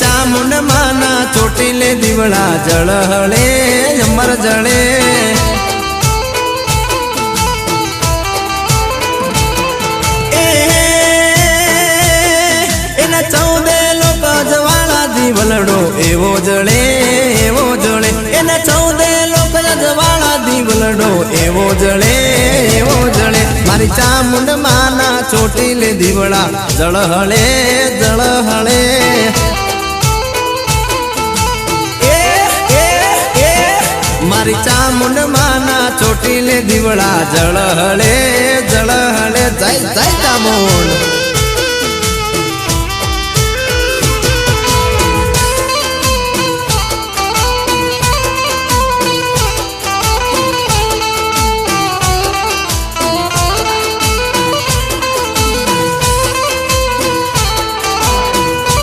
ચામુંડ માના ચોટીલે દીવડા જળહળે અમર જળે એના 14 લોક જવાળા દીવલડો એવો જળે એના 14 લોક જવાળા દીવલડો એવો જળે મારી ચામુંડ માના ચોટીલે દીવડા જળહળે મારી ચામુંડ માના ચોટીલે દીવડા જળહળે જય ચામુંડ।